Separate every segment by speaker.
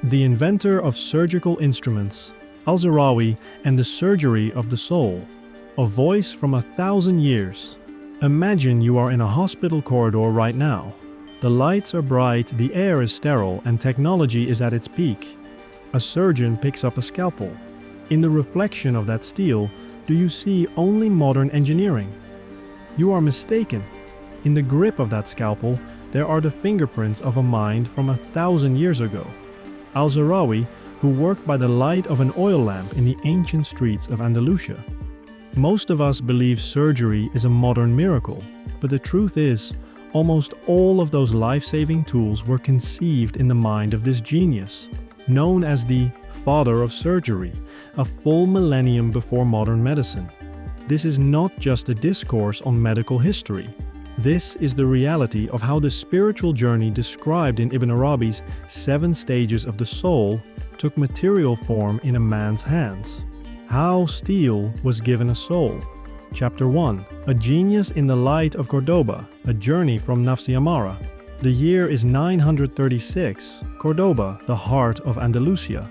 Speaker 1: The inventor of surgical instruments, Al-Zahrawi, and the surgery of the soul. A voice from 1,000 years. Imagine you are in a hospital corridor right now. The lights are bright, the air is sterile, and technology is at its peak. A surgeon picks up a scalpel. In the reflection of that steel, do you see only modern engineering? You are mistaken. In the grip of that scalpel, there are the fingerprints of a mind from 1,000 years ago. Al-Zahrawi, who worked by the light of an oil lamp in the ancient streets of Andalusia. Most of us believe surgery is a modern miracle, but the truth is, almost all of those life-saving tools were conceived in the mind of this genius, known as the father of surgery, a full millennium before modern medicine. This is not just a discourse on medical history. This is the reality of how the spiritual journey described in Ibn Arabi's 7 stages of the soul took material form in a man's hands. How steel was given a soul. Chapter 1. A genius in the light of Cordoba, a journey from Nafs-i Ammara. The year is 936, Cordoba, the heart of Andalusia.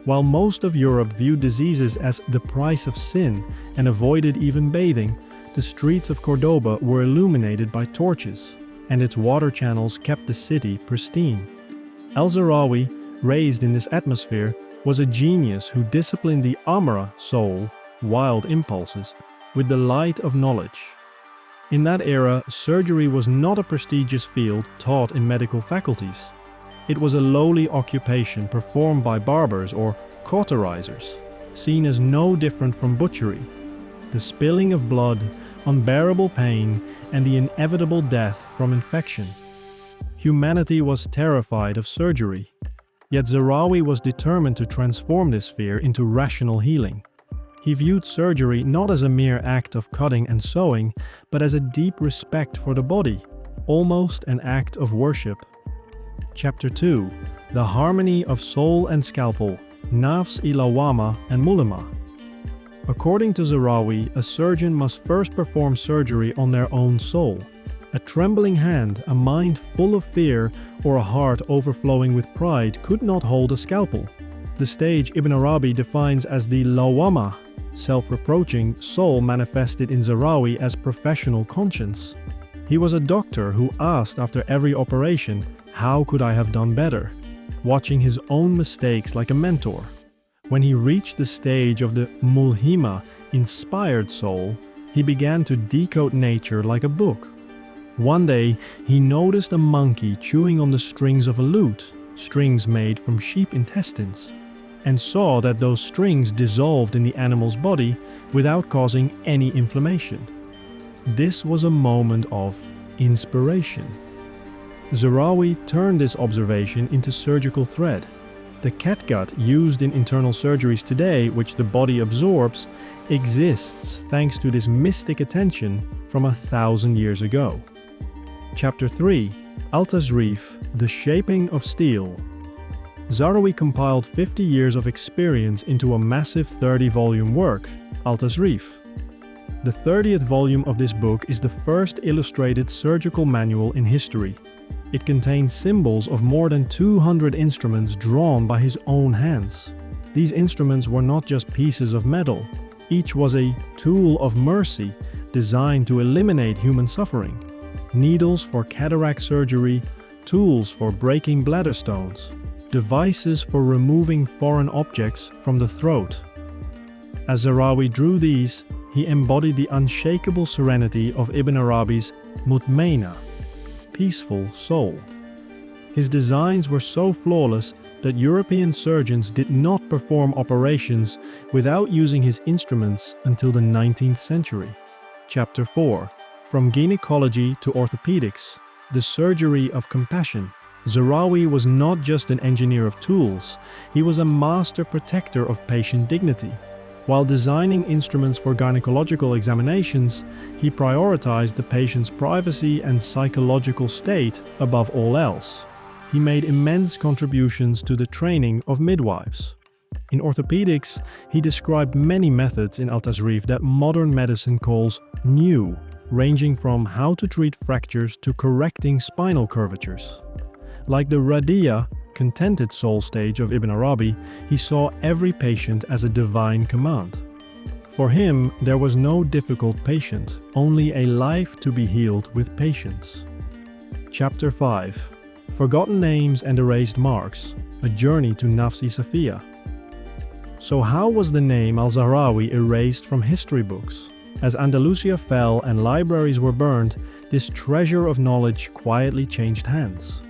Speaker 1: While most of Europe viewed diseases as the price of sin and avoided even bathing, the streets of Cordoba were illuminated by torches, and its water channels kept the city pristine. Al-Zahrawi, raised in this atmosphere, was a genius who disciplined the Ammara soul, wild impulses, with the light of knowledge. In that era, surgery was not a prestigious field taught in medical faculties. It was a lowly occupation performed by barbers or cauterizers, seen as no different from butchery. The spilling of blood, unbearable pain, and the inevitable death from infection. Humanity was terrified of surgery. Yet Zahrawi was determined to transform this fear into rational healing. He viewed surgery not as a mere act of cutting and sewing, but as a deep respect for the body, almost an act of worship. Chapter 2. The harmony of soul and scalpel, Nafs-i Lawama and Mulima. According to Zahrawi, a surgeon must first perform surgery on their own soul. A trembling hand, a mind full of fear, or a heart overflowing with pride could not hold a scalpel. The stage Ibn Arabi defines as the lawama, self-reproaching soul manifested in Zahrawi as professional conscience. He was a doctor who asked after every operation, "How could I have done better?" watching his own mistakes like a mentor. When he reached the stage of the mulhima, inspired soul, he began to decode nature like a book. One day, he noticed a monkey chewing on the strings of a lute, strings made from sheep intestines, and saw that those strings dissolved in the animal's body without causing any inflammation. This was a moment of inspiration. Zahrawi turned this observation into surgical thread. The catgut used in internal surgeries today, which the body absorbs, exists thanks to this mystic attention from 1,000 years ago. Chapter 3. Al-Tasrif, the shaping of steel. Zahrawi compiled 50 years of experience into a massive 30-volume work, Al-Tasrif. The 30th volume of this book is the first illustrated surgical manual in history. It contains symbols of more than 200 instruments drawn by his own hands. These instruments were not just pieces of metal. Each was a tool of mercy designed to eliminate human suffering. Needles for cataract surgery, tools for breaking bladder stones, devices for removing foreign objects from the throat. As Zahrawi drew these, he embodied the unshakable serenity of Ibn Arabi's mutmaina, peaceful soul. His designs were so flawless that European surgeons did not perform operations without using his instruments until the 19th century. Chapter 4. From gynecology to orthopedics, the surgery of compassion. Zahrawi was not just an engineer of tools, he was a master protector of patient dignity. While designing instruments for gynecological examinations, he prioritized the patient's privacy and psychological state above all else. He made immense contributions to the training of midwives. In orthopedics, he described many methods in Al-Tasrif that modern medicine calls new, ranging from how to treat fractures to correcting spinal curvatures. Like the radia, contented soul stage of Ibn Arabi, he saw every patient as a divine command. For him, there was no difficult patient, only a life to be healed with patience. Chapter 5. Forgotten Names and Erased Marks, a Journey to Nafs-i. So how was the name Al-Zahrawi erased from history books? As Andalusia fell and libraries were burned, this treasure of knowledge quietly changed hands.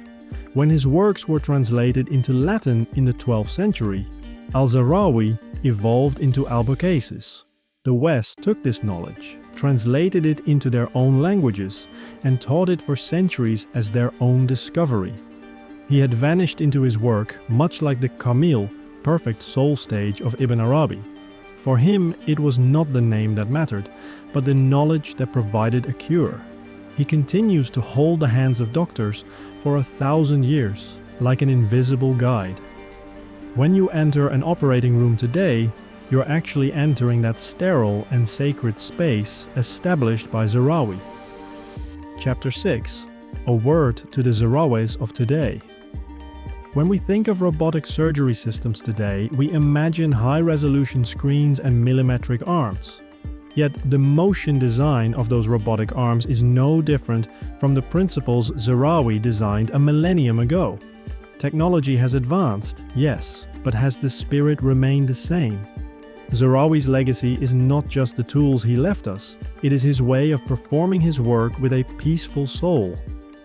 Speaker 1: When his works were translated into Latin in the 12th century, Al-Zahrawi evolved into Albucasis. The West took this knowledge, translated it into their own languages, and taught it for centuries as their own discovery. He had vanished into his work, much like the Kamil, perfect soul stage of Ibn Arabi. For him, it was not the name that mattered, but the knowledge that provided a cure. He continues to hold the hands of doctors for 1,000 years, like an invisible guide. When you enter an operating room today, you're actually entering that sterile and sacred space established by Zahrawi. Chapter 6. A word to the Zahrawis of today. When we think of robotic surgery systems today, we imagine high-resolution screens and millimetric arms. Yet the motion design of those robotic arms is no different from the principles Zahrawi designed a millennium ago. Technology has advanced, yes, but has the spirit remained the same? Zahrawi's legacy is not just the tools he left us, it is his way of performing his work with a peaceful soul.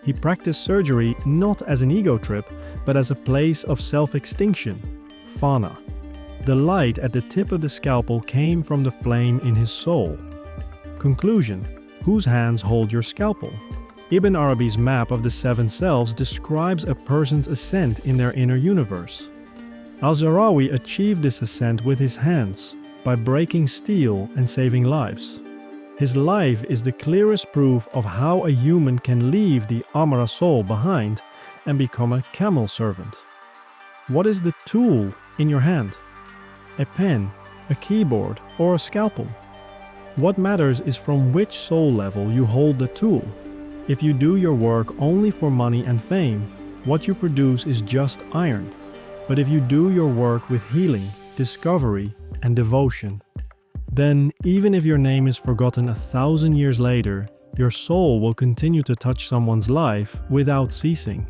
Speaker 1: He practiced surgery not as an ego trip, but as a place of self-extinction, fana. The light at the tip of the scalpel came from the flame in his soul. Conclusion: whose hands hold your scalpel? Ibn Arabi's map of the seven selves describes a person's ascent in their inner universe. Al-Zahrawi achieved this ascent with his hands, by breaking steel and saving lives. His life is the clearest proof of how a human can leave the Ammara soul behind and become a camel servant. What is the tool in your hand? A pen, a keyboard, or a scalpel? What matters is from which soul level you hold the tool. If you do your work only for money and fame, what you produce is just iron. But if you do your work with healing, discovery, and devotion, then even if your name is forgotten 1,000 years later, your soul will continue to touch someone's life without ceasing.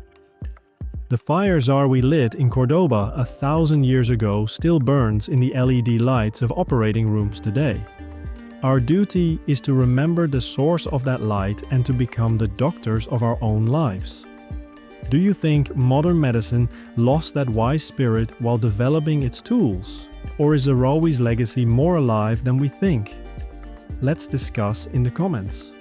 Speaker 1: The fire Zahrawi lit in Cordoba 1,000 years ago still burns in the LED lights of operating rooms today. Our duty is to remember the source of that light and to become the doctors of our own lives. Do you think modern medicine lost that wise spirit while developing its tools? Or is Zahrawi's legacy more alive than we think? Let's discuss in the comments.